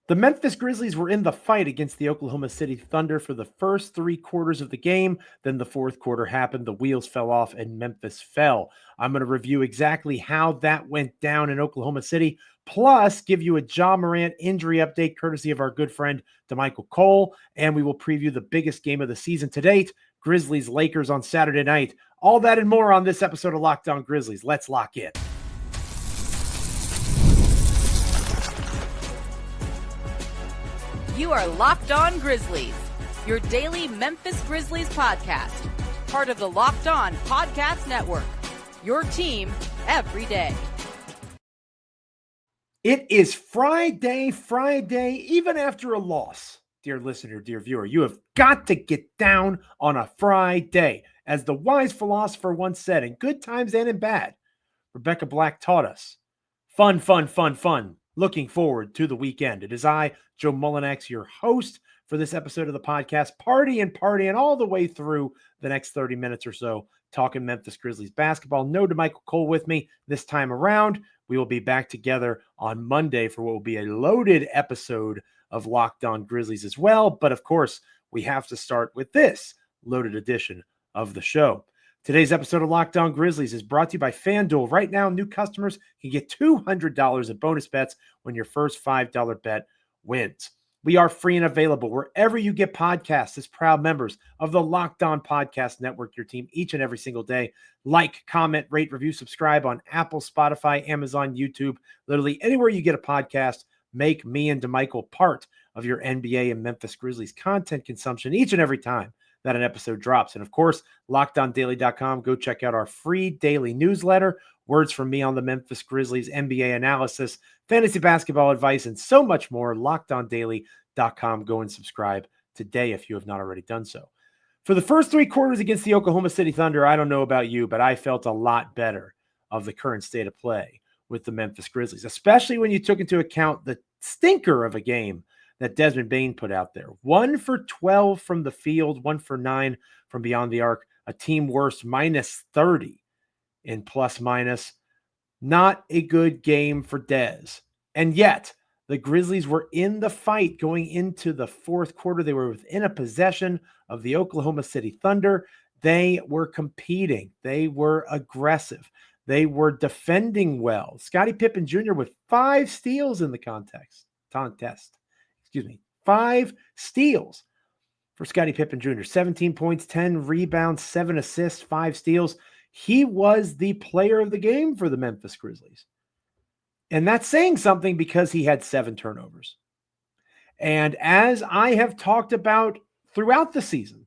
The Memphis Grizzlies were in the fight against the Oklahoma City Thunder for the first 3 quarters of the game. Then the fourth quarter happened. The wheels fell off and Memphis fell. I'm going to review exactly how that went down in Oklahoma City, plus give you a Ja Morant injury update courtesy of our good friend DeMichael Cole. And we will preview the biggest game of the season to date, Grizzlies-Lakers on Saturday night. All that and more on this episode of Locked On Grizzlies. Let's lock in. You are Locked On Grizzlies, your daily Memphis Grizzlies podcast, part of the Locked On Podcast Network, your team every day. It is Friday, even after a loss. Dear listener, dear viewer, you have got to get down on a Friday. As the wise philosopher once said, in good times and in bad, Rebecca Black taught us, fun. Looking forward to the weekend. It is I, Joe Mullinax, your host for this episode of the podcast, partying all the way through the next 30 minutes or so, talking Memphis Grizzlies basketball. No DeMichael Cole with me this time around. We will be back together on Monday for what will be a loaded episode of Locked On Grizzlies as well. But of course, we have to start with this loaded edition of the show. Today's episode of Locked On Grizzlies is brought to you by FanDuel. Right now, new customers can get $200 in bonus bets when your first $5 bet wins. We are free and available wherever you get podcasts as proud members of the Locked On Podcast Network, your team each and every single day. Like, comment, rate, review, subscribe on Apple, Spotify, Amazon, YouTube, literally anywhere you get a podcast. Make me and DeMichael part of your NBA and Memphis Grizzlies content consumption each and every time that an episode drops. And of course, LockedOnDaily.com. Go check out our free daily newsletter, words from me on the Memphis Grizzlies, NBA analysis, fantasy basketball advice, and so much more. LockedOnDaily.com. Go and subscribe today if you have not already done so. For the first 3 quarters against the Oklahoma City Thunder, I don't know about you, but I felt a lot better of the current state of play with the Memphis Grizzlies, especially when you took into account the stinker of a game that Desmond Bane put out there. 1 for 12 from the field, 1 for 9 from beyond the arc, a team worst minus 30 in plus minus. Not a good game for Dez. And yet, the Grizzlies were in the fight going into the fourth quarter. They were within a possession of the Oklahoma City Thunder. They were competing. They were aggressive. They were defending well. Scottie Pippen Jr. with 5 steals in the contest. 5 steals for Scottie Pippen Jr. 17 points, 10 rebounds, 7 assists, 5 steals. He was the player of the game for the Memphis Grizzlies. And that's saying something because he had 7 turnovers. And as I have talked about throughout the season,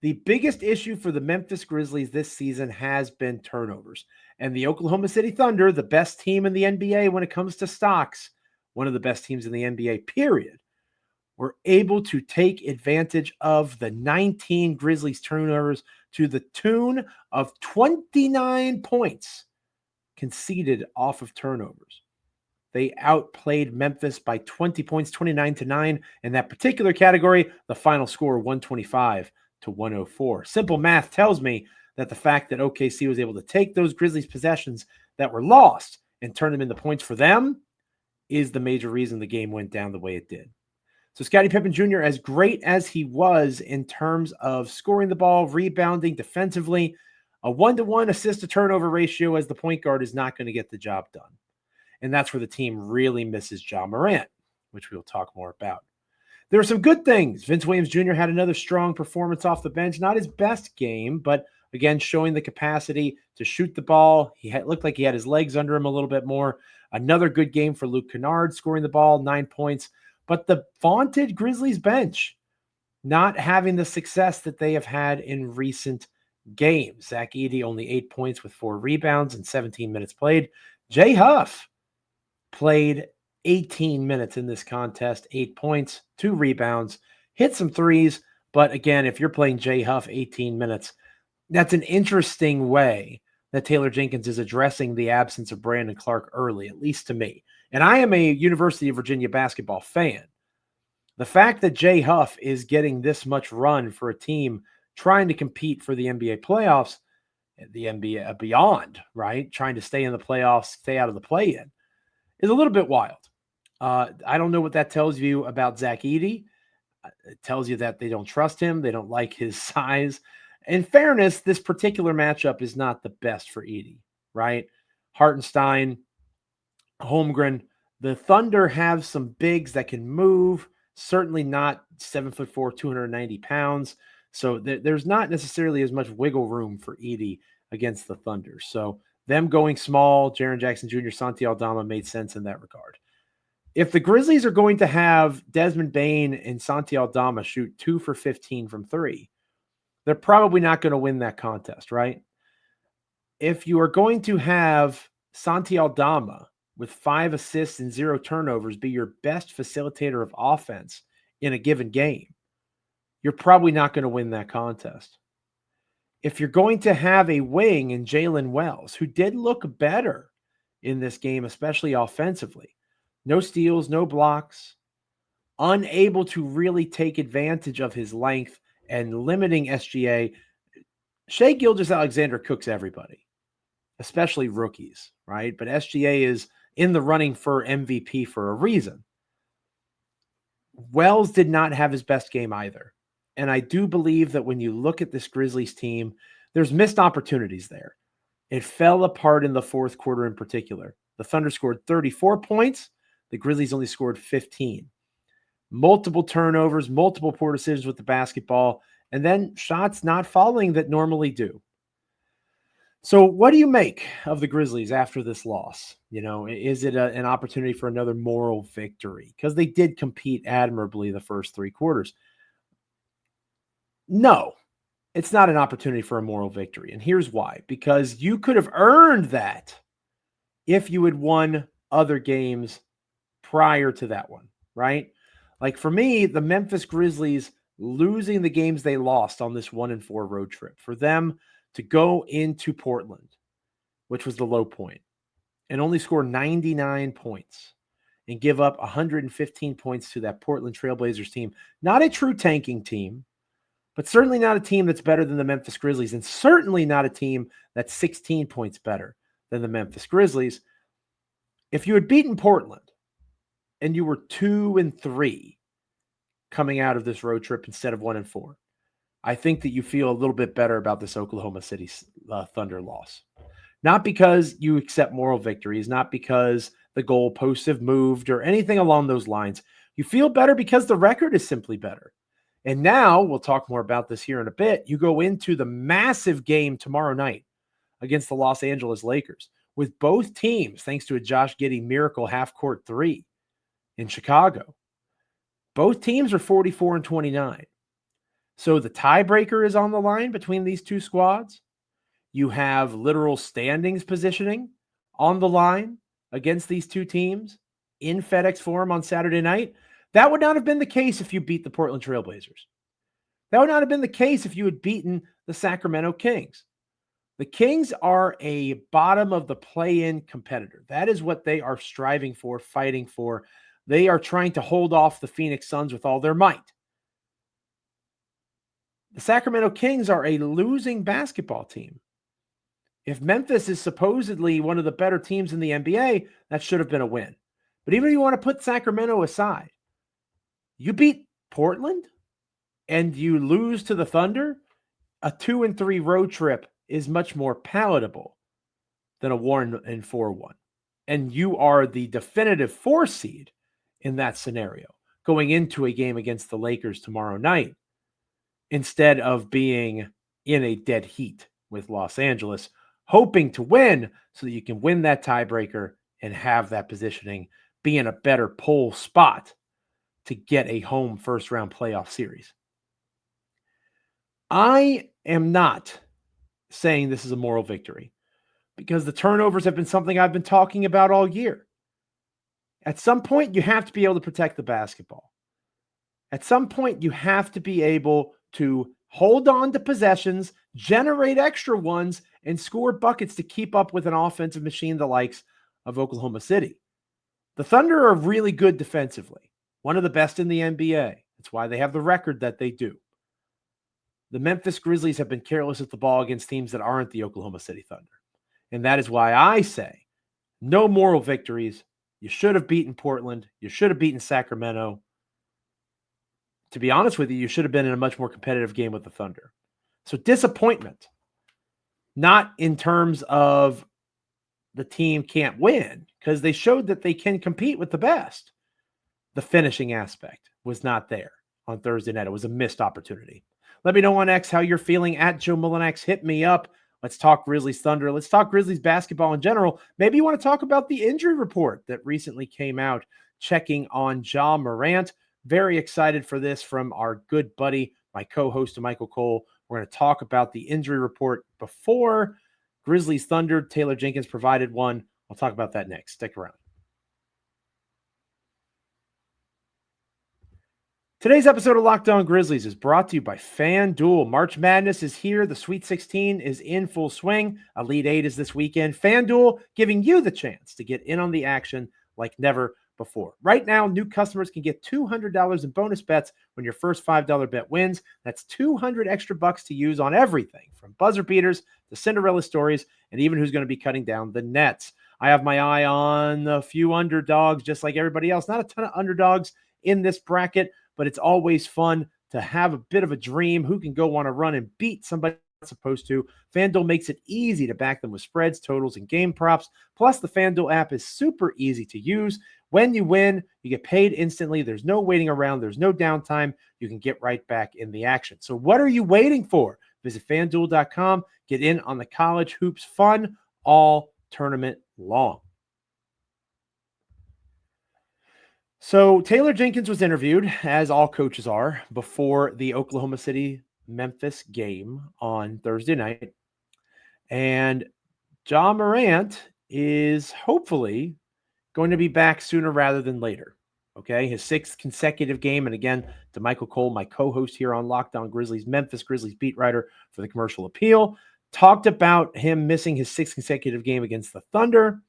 the biggest issue for the Memphis Grizzlies this season has been turnovers. And the Oklahoma City Thunder, the best team in the NBA when it comes to stocks, one of the best teams in the NBA, period, were able to take advantage of the 19 Grizzlies turnovers to the tune of 29 points conceded off of turnovers. They outplayed Memphis by 20 points, 29-9 in that particular category. The final score, 125-104. Simple math tells me that the fact that OKC was able to take those Grizzlies possessions that were lost and turn them into points for them is the major reason the game went down the way it did. So Scottie Pippen Jr., as great as he was in terms of scoring the ball, rebounding defensively, a 1-to-1 assist-to-turnover ratio as the point guard is not going to get the job done. And that's where the team really misses Ja Morant, which we'll talk more about. There are some good things. Vince Williams Jr. had another strong performance off the bench. Not his best game, but again, showing the capacity to shoot the ball. Looked like he had his legs under him a little bit more. Another good game for Luke Kennard, scoring the ball, 9 points. But the vaunted Grizzlies bench not having the success that they have had in recent games. Zach Edey only 8 points with 4 rebounds and 17 minutes played. Jay Huff played 18 minutes in this contest, 8 points, 2 rebounds, hit some threes. But again, if you're playing Jay Huff 18 minutes, that's an interesting way that Taylor Jenkins is addressing the absence of Brandon Clark early, at least to me. And I am a University of Virginia basketball fan. The fact that Jay Huff is getting this much run for a team trying to compete for the NBA playoffs, the NBA beyond, right? Trying to stay in the playoffs, stay out of the play-in, is a little bit wild. I don't know what that tells you about Zach Edey. It tells you that they don't trust him. They don't like his size. In fairness, this particular matchup is not the best for Edey, right? Hartenstein, Holmgren. The Thunder have some bigs that can move, certainly not 7'4", 290 pounds. So there's not necessarily as much wiggle room for Edey against the Thunder. So them going small, Jaren Jackson Jr., Santi Aldama made sense in that regard. If the Grizzlies are going to have Desmond Bane and Santi Aldama shoot 2 for 15 from 3, they're probably not going to win that contest, right? If you are going to have Santi Aldama with 5 assists and 0 turnovers be your best facilitator of offense in a given game, you're probably not going to win that contest. If you're going to have a wing in Jalen Wells, who did look better in this game, especially offensively, no steals, no blocks, unable to really take advantage of his length and limiting SGA, Shai Gilgeous-Alexander cooks everybody, especially rookies, right? But SGA is in the running for MVP for a reason. Wells did not have his best game either. And I do believe that when you look at this Grizzlies team, there's missed opportunities there. It fell apart in the fourth quarter in particular. The Thunder scored 34 points. The Grizzlies only scored 15. Multiple turnovers, multiple poor decisions with the basketball, and then shots not falling that normally do. So what do you make of the Grizzlies after this loss? You know, is it an opportunity for another moral victory? Because they did compete admirably the first 3 quarters. No, it's not an opportunity for a moral victory. And here's why. Because you could have earned that if you had won other games prior to that one, right? Like for me, the Memphis Grizzlies losing the games they lost on this 1-4 road trip, for them to go into Portland, which was the low point, and only score 99 points and give up 115 points to that Portland Trailblazers team. Not a true tanking team, but certainly not a team that's better than the Memphis Grizzlies, and certainly not a team that's 16 points better than the Memphis Grizzlies. If you had beaten Portland and you were 2-3 coming out of this road trip instead of 1-4, I think that you feel a little bit better about this Oklahoma City Thunder loss. Not because you accept moral victories, not because the goalposts have moved or anything along those lines. You feel better because the record is simply better. And now, we'll talk more about this here in a bit, you go into the massive game tomorrow night against the Los Angeles Lakers with both teams, thanks to a Josh Giddey miracle half-court 3 in Chicago. Both teams are 44-29. So the tiebreaker is on the line between these two squads. You have literal standings positioning on the line against these two teams in FedEx Forum on Saturday night. That would not have been the case if you beat the Portland Trailblazers. That would not have been the case if you had beaten the Sacramento Kings. The Kings are a bottom of the play-in competitor. That is what they are striving for, fighting for. They are trying to hold off the Phoenix Suns with all their might. The Sacramento Kings are a losing basketball team. If Memphis is supposedly one of the better teams in the NBA, that should have been a win. But even if you want to put Sacramento aside, you beat Portland and you lose to the Thunder, a 2-3 road trip is much more palatable than a 1-4 one. And you are the definitive 4 seed in that scenario going into a game against the Lakers tomorrow night, instead of being in a dead heat with Los Angeles, hoping to win so that you can win that tiebreaker and have that positioning, be in a better poll spot to get a home first-round playoff series. I am not saying this is a moral victory because the turnovers have been something I've been talking about all year. At some point, you have to be able to protect the basketball. At some point, you have to be able to hold on to possessions, generate extra ones, and score buckets to keep up with an offensive machine the likes of Oklahoma City. The Thunder are really good defensively, one of the best in the NBA. That's why they have the record that they do. The Memphis Grizzlies have been careless with the ball against teams that aren't the Oklahoma City Thunder. And that is why I say no moral victories, You should have beaten Portland. You should have beaten Sacramento. To be honest with you, you should have been in a much more competitive game with the Thunder. So disappointment, not in terms of the team can't win, because they showed that they can compete with the best. The finishing aspect was not there on Thursday night. It was a missed opportunity. Let me know on X how you're feeling at Joe Mullinax. Hit me up. Let's talk Grizzlies Thunder. Let's talk Grizzlies basketball in general. Maybe you want to talk about the injury report that recently came out checking on Ja Morant. Very excited for this from our good buddy, my co-host, Michael Cole. We're going to talk about the injury report before Grizzlies Thunder. Taylor Jenkins provided one. I'll talk about that next. Stick around. Today's episode of Locked On Grizzlies is brought to you by FanDuel. March Madness is here. The Sweet 16 is in full swing. Elite 8 is this weekend. FanDuel giving you the chance to get in on the action like never before. Right now, new customers can get $200 in bonus bets when your first $5 bet wins. That's $200 extra bucks to use on everything from buzzer beaters to Cinderella stories and even who's going to be cutting down the nets. I have my eye on a few underdogs just like everybody else. Not a ton of underdogs in this bracket, but it's always fun to have a bit of a dream. Who can go on a run and beat somebody not supposed to? FanDuel makes it easy to back them with spreads, totals, and game props. Plus, the FanDuel app is super easy to use. When you win, you get paid instantly. There's no waiting around. There's no downtime. You can get right back in the action. So what are you waiting for? Visit FanDuel.com. Get in on the college hoops fun all tournament long. So Taylor Jenkins was interviewed, as all coaches are, before the Oklahoma City-Memphis game on Thursday night. And Ja Morant is hopefully going to be back sooner rather than later. Okay, his 6th consecutive game. And again, to Michael Cole, my co-host here on Locked On Grizzlies, Memphis Grizzlies beat writer for the Commercial Appeal, talked about him missing his 6th consecutive game against the Thunder,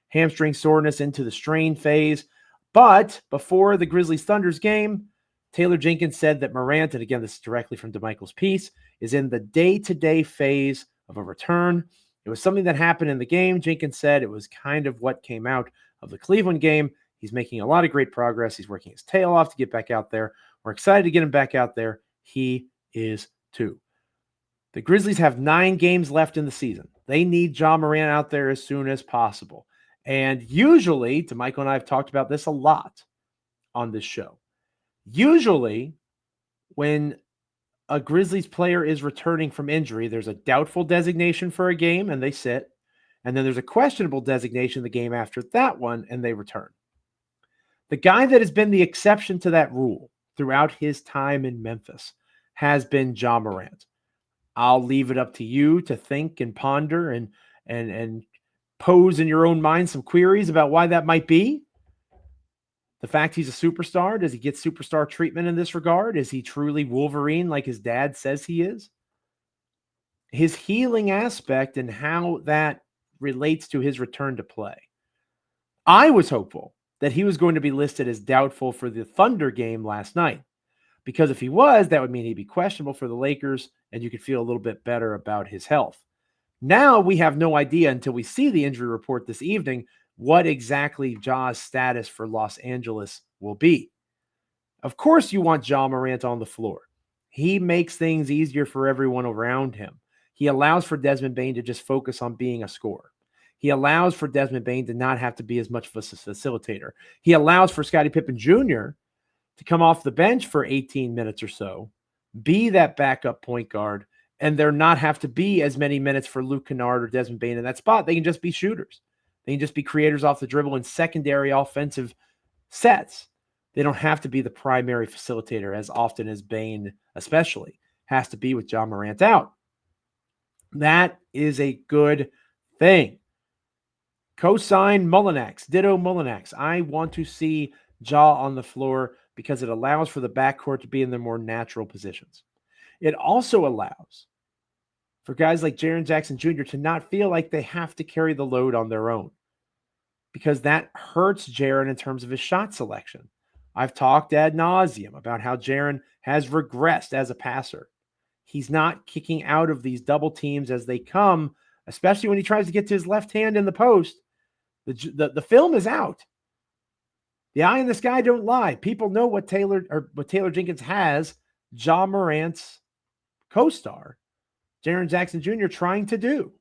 hamstring soreness into the strain phase. But before the Grizzlies-Thunders game, Taylor Jenkins said that Morant, and again, this is directly from DeMichael's piece, is in the day-to-day phase of a return. It was something that happened in the game. Jenkins said it was kind of what came out of the Cleveland game. He's making a lot of great progress. He's working his tail off to get back out there. We're excited to get him back out there. He is too. The Grizzlies have 9 games left in the season. They need Ja Morant out there as soon as possible. And usually, DeMichael and I have talked about this a lot on this show. Usually, when a Grizzlies player is returning from injury, there's a doubtful designation for a game and they sit. And then there's a questionable designation the game after that one and they return. The guy that has been the exception to that rule throughout his time in Memphis has been Ja Morant. I'll leave it up to you to think and ponder and pose in your own mind some queries about why that might be. The fact he's a superstar, does he get superstar treatment in this regard? Is he truly Wolverine like his dad says he is? His healing aspect and how that relates to his return to play. I was hopeful that he was going to be listed as doubtful for the Thunder game last night, because if he was, that would mean he'd be questionable for the Lakers and you could feel a little bit better about his health. Now we have no idea until we see the injury report this evening what exactly Ja's status for Los Angeles will be. Of course you want Ja Morant on the floor. He makes things easier for everyone around him. He allows for Desmond Bane to just focus on being a scorer. He allows for Desmond Bane to not have to be as much of a facilitator. He allows for Scottie Pippen Jr. to come off the bench for 18 minutes or so, be that backup point guard, and there not have to be as many minutes for Luke Kennard or Desmond Bane in that spot. They can just be shooters. They can just be creators off the dribble in secondary offensive sets. They don't have to be the primary facilitator as often as Bane, especially, has to be with Ja Morant out. That is a good thing. Cosign Mullinax, ditto Mullinax. I want to see Ja on the floor because it allows for the backcourt to be in their more natural positions. It also allows for guys like Jaren Jackson Jr. to not feel like they have to carry the load on their own, because that hurts Jaren in terms of his shot selection. I've talked ad nauseum about how Jaren has regressed as a passer. He's not kicking out of these double teams as they come, especially when he tries to get to his left hand in the post. The film is out. The eye in the sky don't lie. People know what Taylor Jenkins has Ja Morant's co-star, Jaren Jackson Jr., trying to do.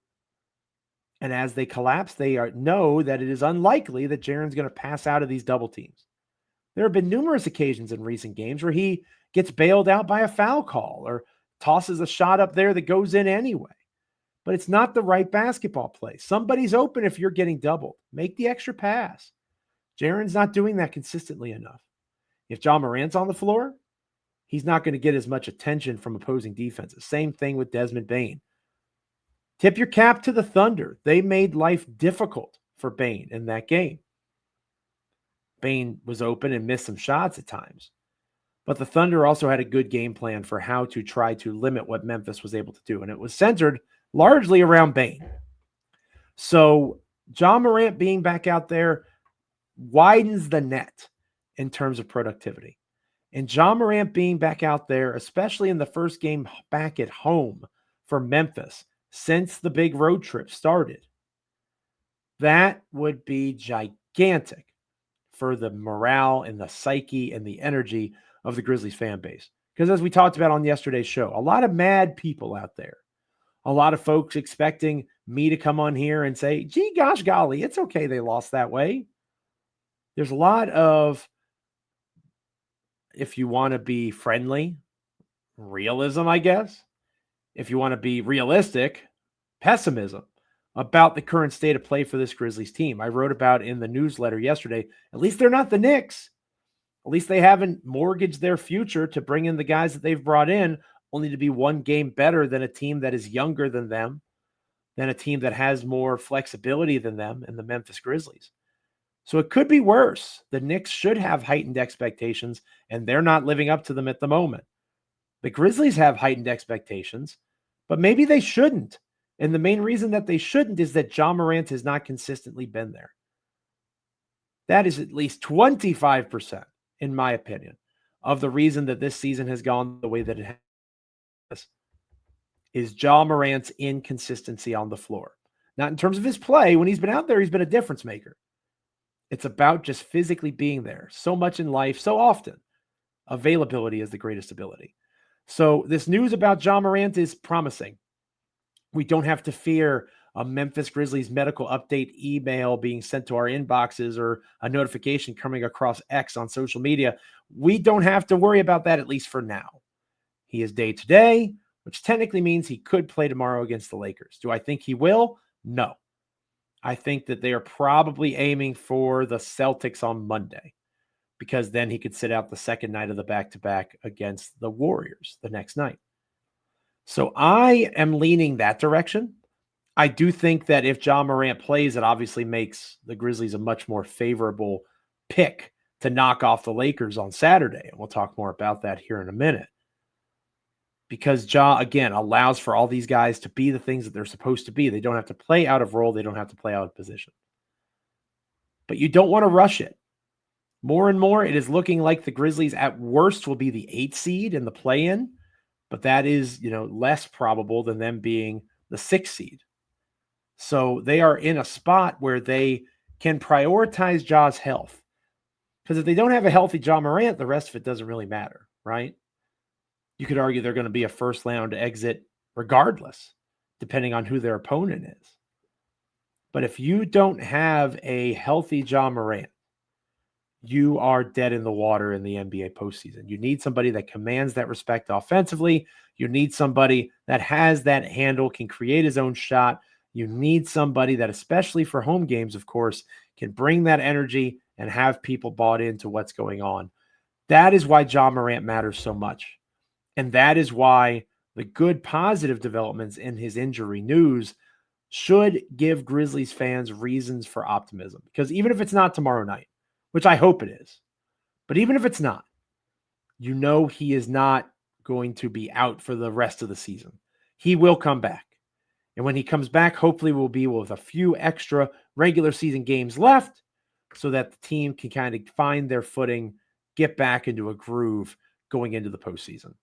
And as they collapse, they know that it is unlikely that Jaren's going to pass out of these double teams. There have been numerous occasions in recent games where he gets bailed out by a foul call or tosses a shot up there that goes in anyway. But it's not the right basketball play. Somebody's open if you're getting doubled. Make the extra pass. Jaren's not doing that consistently enough. If Ja Morant's on the floor, he's not going to get as much attention from opposing defenses. Same thing with Desmond Bane. Tip your cap to the Thunder. They made life difficult for Bane in that game. Bane was open and missed some shots at times. But the Thunder also had a good game plan for how to try to limit what Memphis was able to do. And it was centered largely around Bane. So Ja Morant being back out there widens the net in terms of productivity. And Ja Morant being back out there, especially in the first game back at home for Memphis since the big road trip started, that would be gigantic for the morale and the psyche and the energy of the Grizzlies fan base. Because as we talked about on yesterday's show, a lot of mad people out there, a lot of folks expecting me to come on here and say, gee, gosh, golly, it's okay they lost that way. There's a lot of, if you want to be friendly, realism, I guess. If you want to be realistic, pessimism about the current state of play for this Grizzlies team. I wrote about in the newsletter yesterday, at least they're not the Knicks. At least they haven't mortgaged their future to bring in the guys that they've brought in, only to be one game better than a team that is younger than them, than a team that has more flexibility than them in the Memphis Grizzlies. So it could be worse. The Knicks should have heightened expectations, and they're not living up to them at the moment. The Grizzlies have heightened expectations, but maybe they shouldn't. And the main reason that they shouldn't is that Ja Morant has not consistently been there. That is at least 25%, in my opinion, of the reason that this season has gone the way that it has, is Ja Morant's inconsistency on the floor. Not in terms of his play. When he's been out there, he's been a difference maker. It's about just physically being there. So much in life, so often, availability is the greatest ability. So this news about Ja Morant is promising. We don't have to fear a Memphis Grizzlies medical update email being sent to our inboxes or a notification coming across X on social media. We don't have to worry about that, at least for now. He is day to day, which technically means he could play tomorrow against the Lakers. Do I think he will? No. I think that they are probably aiming for the Celtics on Monday, because then he could sit out the second night of the back-to-back against the Warriors the next night. So I am leaning that direction. I do think that if Ja Morant plays, it obviously makes the Grizzlies a much more favorable pick to knock off the Lakers on Saturday. And we'll talk more about that here in a minute. Because Ja, again, allows for all these guys to be the things that they're supposed to be. They don't have to play out of role. They don't have to play out of position. But you don't want to rush it. More and more, it is looking like the Grizzlies at worst will be the 8th seed in the play-in. But that is, less probable than them being the 6th seed. So they are in a spot where they can prioritize Ja's health. Because if they don't have a healthy Ja Morant, the rest of it doesn't really matter, right? You could argue they're going to be a first round exit regardless, depending on who their opponent is. But if you don't have a healthy Ja Morant, you are dead in the water in the NBA postseason. You need somebody that commands that respect offensively. You need somebody that has that handle, can create his own shot. You need somebody that, especially for home games, of course, can bring that energy and have people bought into what's going on. That is why Ja Morant matters so much. And that is why the good positive developments in his injury news should give Grizzlies fans reasons for optimism. Because even if it's not tomorrow night, which I hope it is, but even if it's not, he is not going to be out for the rest of the season. He will come back. And when he comes back, hopefully we'll be with a few extra regular season games left so that the team can kind of find their footing, get back into a groove going into the postseason.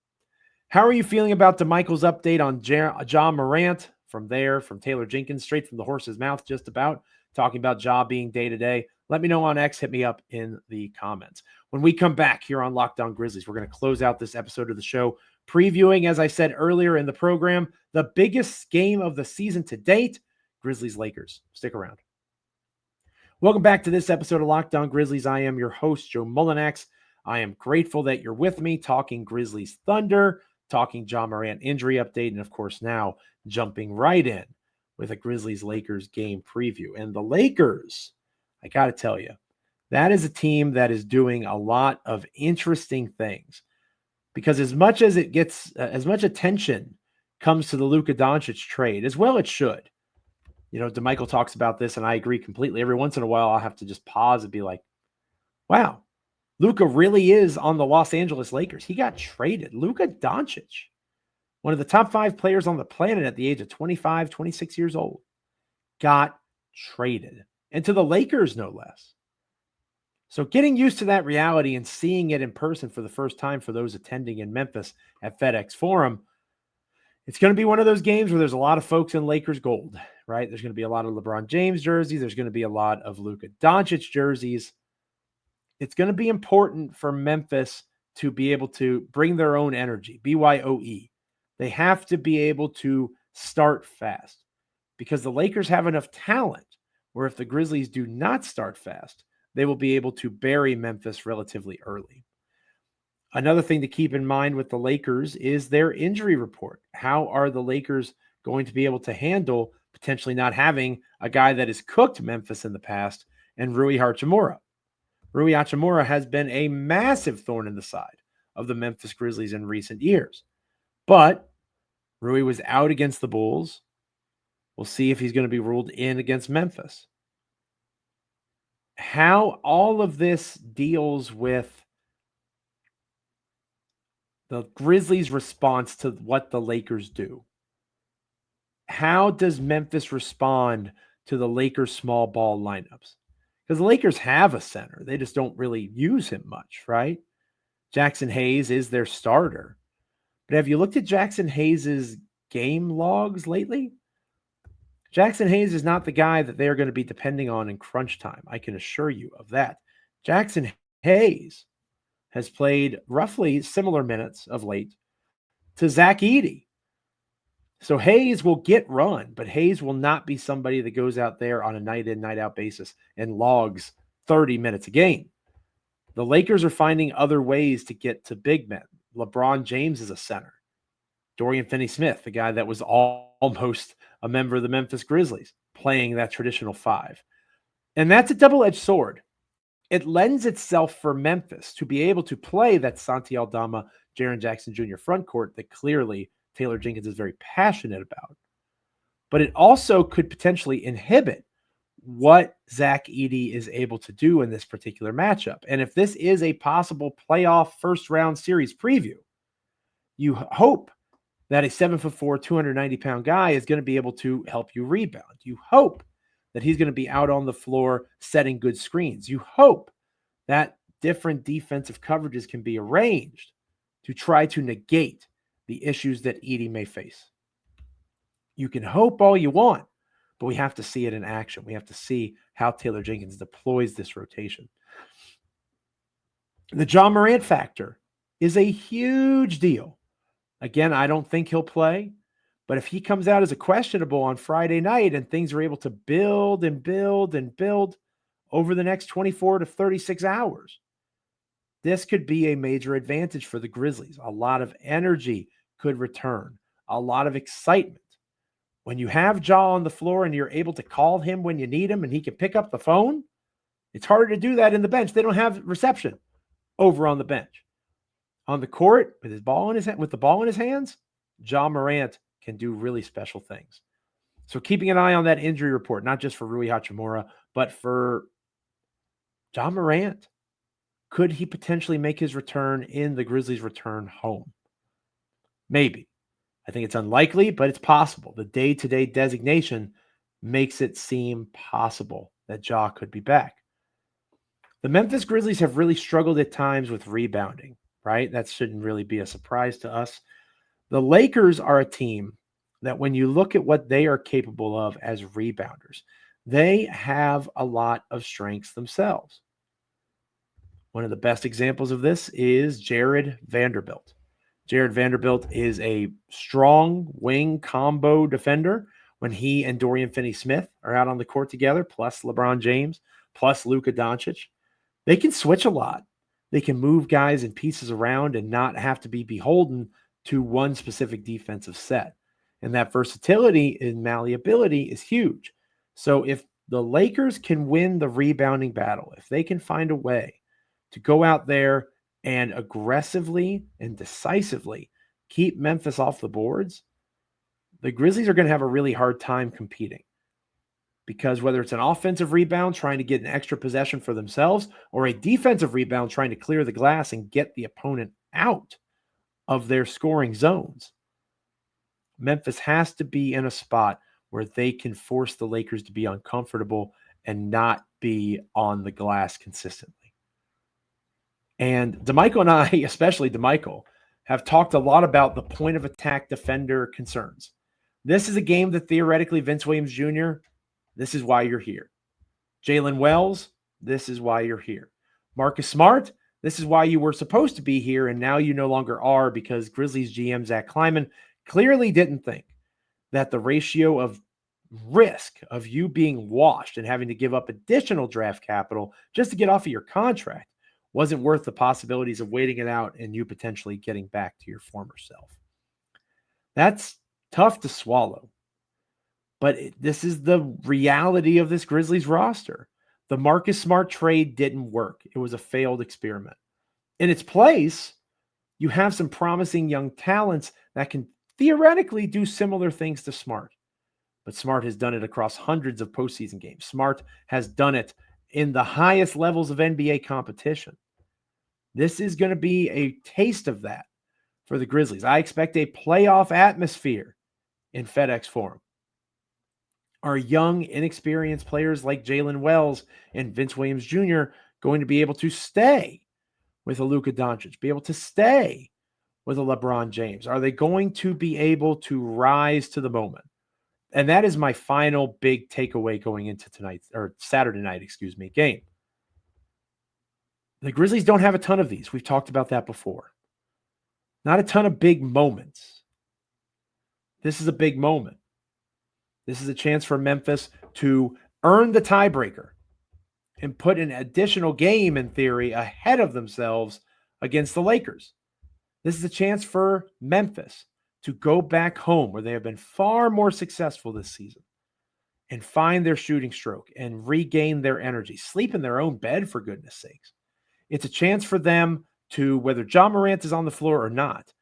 How are you feeling about DeMichael's update on Ja Morant? From Taylor Jenkins, straight from the horse's mouth, just about talking about Ja being day-to-day. Let me know on X. Hit me up in the comments. When we come back here on Locked On Grizzlies, we're going to close out this episode of the show, previewing, as I said earlier in the program, the biggest game of the season to date, Grizzlies-Lakers. Stick around. Welcome back to this episode of Locked On Grizzlies. I am your host, Joe Mullinax. I am grateful that you're with me, talking Grizzlies Thunder, talking Ja Morant injury update, and of course now jumping right in with a Grizzlies-Lakers game preview. And the Lakers, I got to tell you, that is a team that is doing a lot of interesting things, because as much as it gets, as much attention comes to the Luka Doncic trade, as well it should. You know, DeMichael talks about this, and I agree completely. Every once in a while, I'll have to just pause and be like, wow, Luka really is on the Los Angeles Lakers. He got traded. Luka Doncic, one of the top 5 players on the planet at the age of 25, 26 years old, got traded. And to the Lakers, no less. So getting used to that reality and seeing it in person for the first time for those attending in Memphis at FedEx Forum, it's going to be one of those games where there's a lot of folks in Lakers gold, right? There's going to be a lot of LeBron James jerseys. There's going to be a lot of Luka Doncic jerseys. It's going to be important for Memphis to be able to bring their own energy, BYOE. They have to be able to start fast, because the Lakers have enough talent where if the Grizzlies do not start fast, they will be able to bury Memphis relatively early. Another thing to keep in mind with the Lakers is their injury report. How are the Lakers going to be able to handle potentially not having a guy that has cooked Memphis in the past, and Rui Hachimura? Rui Hachimura has been a massive thorn in the side of the Memphis Grizzlies in recent years. But Rui was out against the Bulls. We'll see if he's going to be ruled in against Memphis. How all of this deals with the Grizzlies' response to what the Lakers do. How does Memphis respond to the Lakers' small ball lineups? Because the Lakers have a center. They just don't really use him much, right? Jackson Hayes is their starter. But have you looked at Jackson Hayes' game logs lately? Jackson Hayes is not the guy that they're going to be depending on in crunch time. I can assure you of that. Jackson Hayes has played roughly similar minutes of late to Zach Edey. So Hayes will get run, but Hayes will not be somebody that goes out there on a night in, night out basis and logs 30 minutes a game. The Lakers are finding other ways to get to big men. LeBron James is a center. Dorian Finney-Smith, the guy that was almost a member of the Memphis Grizzlies, playing that traditional 5. And that's a double-edged sword. It lends itself for Memphis to be able to play that Santi Aldama, Jaren Jackson Jr. front court that clearly Taylor Jenkins is very passionate about. But it also could potentially inhibit what Zach Edey is able to do in this particular matchup. And if this is a possible playoff first-round series preview, you hope that a 7'4", 290-pound guy is going to be able to help you rebound. You hope that he's going to be out on the floor setting good screens. You hope that different defensive coverages can be arranged to try to negate the issues that Edey may face. You can hope all you want, but we have to see it in action. We have to see how Taylor Jenkins deploys this rotation. The Ja Morant factor is a huge deal. Again, I don't think he'll play, but if he comes out as a questionable on Friday night and things are able to build and build and build over the next 24 to 36 hours, this could be a major advantage for the Grizzlies. A lot of energy could return, a lot of excitement. When you have Ja on the floor and you're able to call him when you need him and he can pick up the phone, it's harder to do that in the bench. They don't have reception over on the bench. On the court, with the ball in his hands, Ja Morant can do really special things. So keeping an eye on that injury report, not just for Rui Hachimura, but for Ja Morant. Could he potentially make his return in the Grizzlies' return home? Maybe. I think it's unlikely, but it's possible. The day-to-day designation makes it seem possible that Ja could be back. The Memphis Grizzlies have really struggled at times with rebounding, right? That shouldn't really be a surprise to us. The Lakers are a team that when you look at what they are capable of as rebounders, They have a lot of strengths themselves. One of the best examples of this is Jared Vanderbilt. Jared Vanderbilt is a strong wing combo defender when he and Dorian Finney-Smith are out on the court together, plus LeBron James, plus Luka Doncic. They can switch a lot. They can move guys and pieces around and not have to be beholden to one specific defensive set. And that versatility and malleability is huge. So if the Lakers can win the rebounding battle, if they can find a way to go out there and aggressively and decisively keep Memphis off the boards, the Grizzlies are going to have a really hard time competing. Because whether it's an offensive rebound trying to get an extra possession for themselves or a defensive rebound trying to clear the glass and get the opponent out of their scoring zones, Memphis has to be in a spot where they can force the Lakers to be uncomfortable and not be on the glass consistently. And DeMichael and I, especially DeMichael, have talked a lot about the point of attack defender concerns. This is a game that theoretically Vince Williams Jr., this is why you're here. Jalen Wells, this is why you're here. Marcus Smart, this is why you were supposed to be here, and now you no longer are because Grizzlies GM Zach Kleiman clearly didn't think that the ratio of risk of you being washed and having to give up additional draft capital just to get off of your contract wasn't worth the possibilities of waiting it out and you potentially getting back to your former self. That's tough to swallow. But this is the reality of this Grizzlies roster. The Marcus Smart trade didn't work. It was a failed experiment. In its place, you have some promising young talents that can theoretically do similar things to Smart. But Smart has done it across hundreds of postseason games. Smart has done it in the highest levels of NBA competition. This is going to be a taste of that for the Grizzlies. I expect a playoff atmosphere in FedEx Forum. Are young, inexperienced players like Jalen Wells and Vince Williams Jr. going to be able to stay with a Luka Doncic, be able to stay with a LeBron James? Are they going to be able to rise to the moment? And that is my final big takeaway going into Saturday night, game. The Grizzlies don't have a ton of these. We've talked about that before. Not a ton of big moments. This is a big moment. This is a chance for Memphis to earn the tiebreaker and put an additional game, in theory, ahead of themselves against the Lakers. This is a chance for Memphis to go back home where they have been far more successful this season and find their shooting stroke and regain their energy, sleep in their own bed, for goodness sakes. It's a chance for them to, whether Ja Morant is on the floor or not,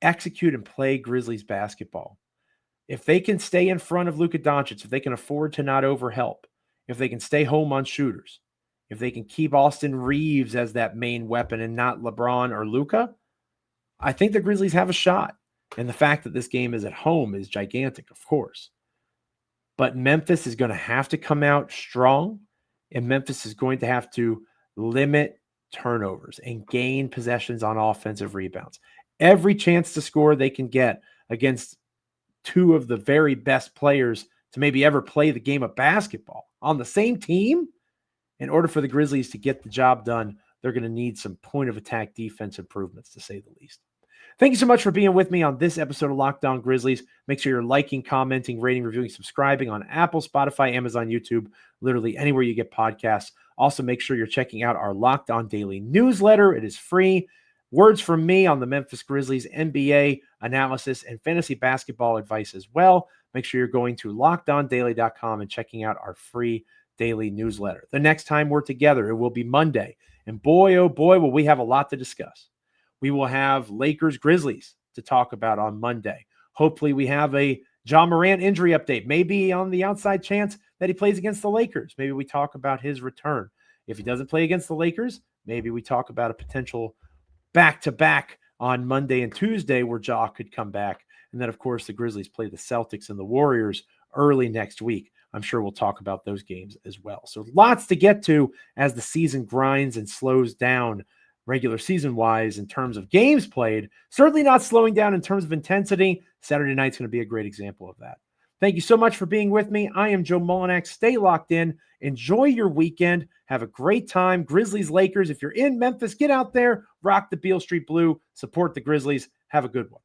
execute and play Grizzlies basketball. If they can stay in front of Luka Doncic, if they can afford to not overhelp, if they can stay home on shooters, if they can keep Austin Reeves as that main weapon and not LeBron or Luka, I think the Grizzlies have a shot. And the fact that this game is at home is gigantic, of course. But Memphis is going to have to come out strong, and Memphis is going to have to limit turnovers and gain possessions on offensive rebounds. Every chance to score they can get against two of the very best players to maybe ever play the game of basketball on the same team. In order for the Grizzlies to get the job done, they're going to need some point of attack defense improvements, to say the least. Thank you so much for being with me on this episode of Locked On Grizzlies. Make sure you're liking, commenting, rating, reviewing, subscribing on Apple, Spotify, Amazon, YouTube, literally anywhere you get podcasts. Also, make sure you're checking out our Locked On Daily newsletter. It is free. Words from me on the Memphis Grizzlies NBA analysis and fantasy basketball advice as well. Make sure you're going to lockedondaily.com and checking out our free daily newsletter. The next time we're together, it will be Monday. And boy, oh boy, will we have a lot to discuss. We will have Lakers Grizzlies to talk about on Monday. Hopefully we have a Ja Morant injury update, maybe on the outside chance that he plays against the Lakers. Maybe we talk about his return. If he doesn't play against the Lakers, maybe we talk about a potential back-to-back on Monday and Tuesday where Ja could come back. And then, of course, the Grizzlies play the Celtics and the Warriors early next week. I'm sure we'll talk about those games as well. So lots to get to as the season grinds and slows down regular season-wise in terms of games played. Certainly not slowing down in terms of intensity. Saturday night's going to be a great example of that. Thank you so much for being with me. I am Joe Mullinax. Stay locked in. Enjoy your weekend. Have a great time. Grizzlies-Lakers. If you're in Memphis, get out there, rock the Beale Street Blue, support the Grizzlies. Have a good one.